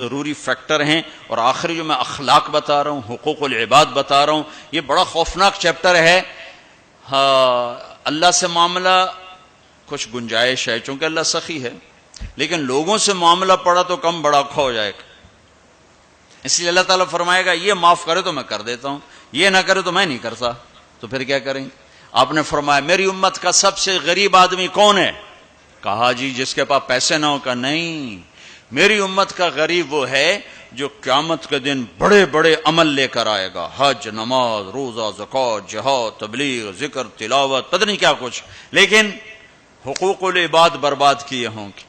ضروری فیکٹر ہیں، اور آخری جو میں اخلاق بتا رہا ہوں، حقوق العباد بتا رہا ہوں، یہ بڑا خوفناک چیپٹر ہے۔ اللہ سے معاملہ کچھ گنجائش ہے چونکہ اللہ سخی ہے، لیکن لوگوں سے معاملہ پڑا تو کم بڑا کھو ہو جائے گا۔ اس لیے اللہ تعالیٰ فرمائے گا یہ معاف کرے تو میں کر دیتا ہوں، یہ نہ کرے تو میں نہیں کرتا، تو پھر کیا کریں؟ آپ نے فرمایا میری امت کا سب سے غریب آدمی کون ہے؟ کہا جی جس کے پاس پیسے نہ ہو۔ کا نہیں، میری امت کا غریب وہ ہے جو قیامت کے دن بڑے بڑے عمل لے کر آئے گا، حج، نماز، روزہ، زکوٰۃ، جہاد، تبلیغ، ذکر، تلاوت، پتہ نہیں کیا کچھ، لیکن حقوق العباد برباد کیے ہوں گے۔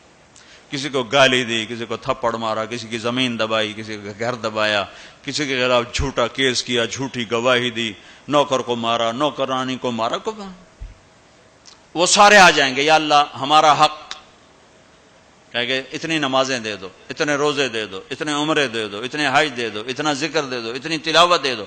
کسی کو گالی دی، کسی کو تھپڑ مارا، کسی کی زمین دبائی، کسی کا گھر دبایا، کسی کے خلاف جھوٹا کیس کیا، جھوٹی گواہی دی، نوکر کو مارا، نوکرانی کو مارا، وہ سارے آ جائیں گے، یا اللہ ہمارا حق، کہہ کہ اتنی نمازیں دے دو، اتنے روزے دے دو، اتنے عمرے دے دو، اتنے حج دے دو، اتنا ذکر دے دو، اتنی تلاوت دے دو۔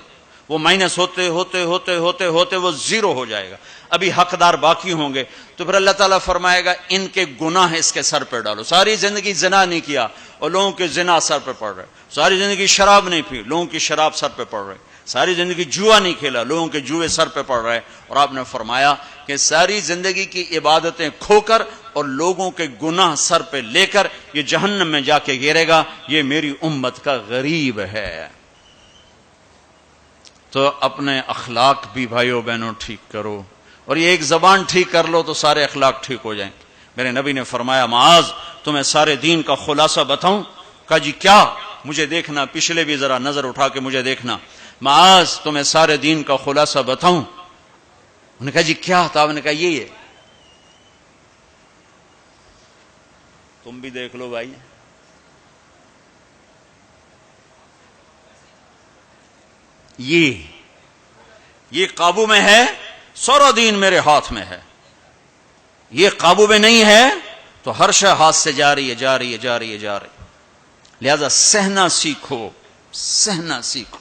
وہ مائنس ہوتے ہوتے ہوتے ہوتے ہوتے وہ زیرو ہو جائے گا، ابھی حقدار باقی ہوں گے۔ تو پھر اللہ تعالیٰ فرمائے گا ان کے گناہ اس کے سر پہ ڈالو۔ ساری زندگی زنا نہیں کیا اور لوگوں کے زنا سر پہ پڑ رہے، ساری زندگی شراب نہیں پی، لوگوں کی شراب سر پہ پڑ رہے، ساری زندگی جوا نہیں کھیلا، لوگوں کے جوئے سر پہ پڑ رہے، اور آپ نے فرمایا کہ ساری زندگی کی عبادتیں کھو کر اور لوگوں کے گناہ سر پہ لے کر یہ جہنم میں جا کے گرے گا، یہ میری امت کا غریب ہے۔ تو اپنے اخلاق بھی بھائیو بہنوں ٹھیک کرو، اور یہ ایک زبان ٹھیک کر لو تو سارے اخلاق ٹھیک ہو جائیں۔ میرے نبی نے فرمایا معاذ تمہیں سارے دین کا خلاصہ بتاؤں؟ کہا جی کیا؟ مجھے دیکھنا، پچھلے بھی ذرا نظر اٹھا کے مجھے دیکھنا۔ معاذ تمہیں سارے دین کا خلاصہ بتاؤں؟ انہوں نے کہا جی کیا؟ تھا؟ نے کہا یہ ہے، تم بھی دیکھ لو بھائی، یہ قابو میں ہے، سارا دین میرے ہاتھ میں ہے۔ یہ قابو میں نہیں ہے تو ہر شے ہاتھ سے جا رہی ہے، جا رہی ہے، جا رہی ہے، جا رہی ہے۔ لہذا سہنا سیکھو، سہنا سیکھو۔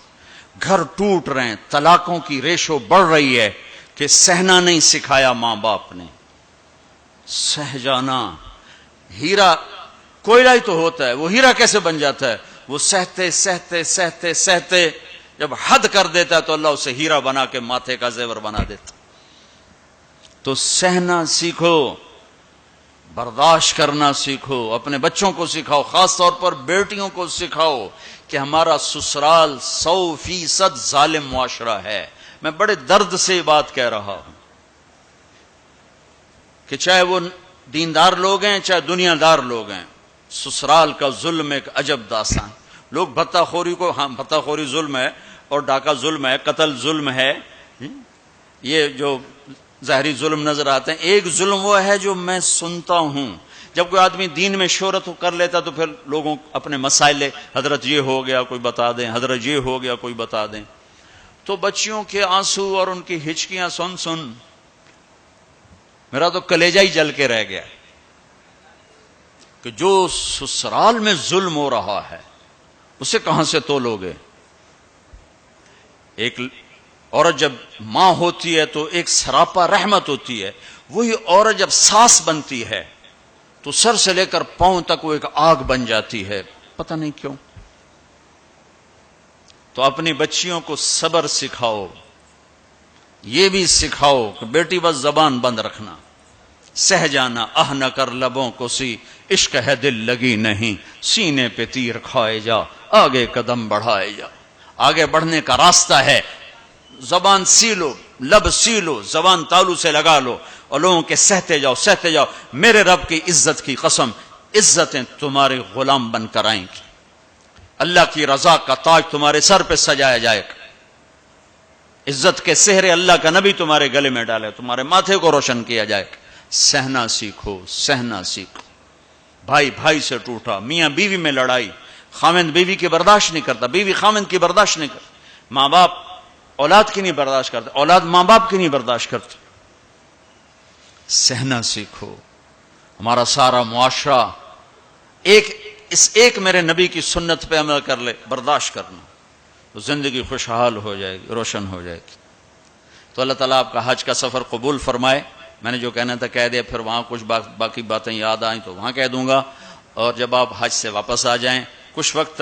گھر ٹوٹ رہے ہیں، طلاقوں کی ریشو بڑھ رہی ہے کہ سہنا نہیں سکھایا ماں باپ نے، سہ جانا۔ ہیرا کوئلہ ہی تو ہوتا ہے، وہ ہیرا کیسے بن جاتا ہے؟ وہ سہتے سہتے سہتے سہتے جب حد کر دیتا ہے تو اللہ اسے ہیرا بنا کے ماتھے کا زیور بنا دیتا۔ تو سہنا سیکھو، برداشت کرنا سیکھو، اپنے بچوں کو سکھاؤ، خاص طور پر بیٹیوں کو سکھاؤ کہ ہمارا سسرال 100% ظالم معاشرہ ہے۔ میں بڑے درد سے یہ بات کہہ رہا ہوں کہ چاہے وہ دیندار لوگ ہیں چاہے دنیا دار لوگ ہیں، سسرال کا ظلم ایک عجب داستان۔ لوگ بھتہ خوری کو، ہاں بھتہ خوری ظلم ہے اور ڈاکہ ظلم ہے، قتل ظلم ہے، یہ جو ظاہری ظلم نظر آتے ہیں۔ ایک ظلم وہ ہے جو میں سنتا ہوں، جب کوئی آدمی دین میں شہرت کر لیتا تو پھر لوگوں اپنے مسائل، حضرت یہ ہو گیا کوئی بتا دیں، حضرت یہ ہو گیا کوئی بتا دیں، تو بچیوں کے آنسو اور ان کی ہچکیاں سن سن میرا تو کلیجہ ہی جل کے رہ گیا کہ جو سسرال میں ظلم ہو رہا ہے اسے کہاں سے تولو گے؟ ایک عورت جب ماں ہوتی ہے تو ایک سراپا رحمت ہوتی ہے، وہی عورت جب ساس بنتی ہے تو سر سے لے کر پاؤں تک وہ ایک آگ بن جاتی ہے، پتہ نہیں کیوں۔ تو اپنی بچیوں کو صبر سکھاؤ، یہ بھی سکھاؤ کہ بیٹی بس زبان بند رکھنا، سہ جانا، نہ کر لبوں کو سی، عشق ہے دل لگی نہیں، سینے پہ تیر کھائے جا، آگے قدم بڑھائے جا۔ آگے بڑھنے کا راستہ ہے، زبان سی لو، لب سی لو، زبان تالو سے لگا لو اور لوگوں کے سہتے جاؤ، سہتے جاؤ۔ میرے رب کی عزت کی قسم، عزتیں تمہارے غلام بن کر آئیں گی، اللہ کی رضا کا تاج تمہارے سر پہ سجایا جائے گا، عزت کے سہرے اللہ کا نبی تمہارے گلے میں ڈالے، تمہارے ماتھے کو روشن کیا جائے گا۔ سہنا سیکھو، سہنا سیکھو۔ بھائی بھائی سے ٹوٹا، میاں بیوی میں لڑائی، خاوند بیوی کی برداشت نہیں کرتا، بیوی خاوند کی برداشت نہیں کرتا، ماں باپ اولاد کی نہیں برداشت کرتا، اولاد ماں باپ کی نہیں برداشت کرتا۔ سہنا سیکھو۔ ہمارا سارا معاشرہ ایک میرے نبی کی سنت پہ عمل کر لے، برداشت کرنا، تو زندگی خوشحال ہو جائے گی، روشن ہو جائے گی۔ تو اللہ تعالیٰ آپ کا حج کا سفر قبول فرمائے۔ میں نے جو کہنا تھا کہہ دیا، پھر وہاں کچھ باقی باتیں یاد آئیں تو وہاں کہہ دوں گا، اور جب آپ حج سے واپس آ جائیں کچھ وقت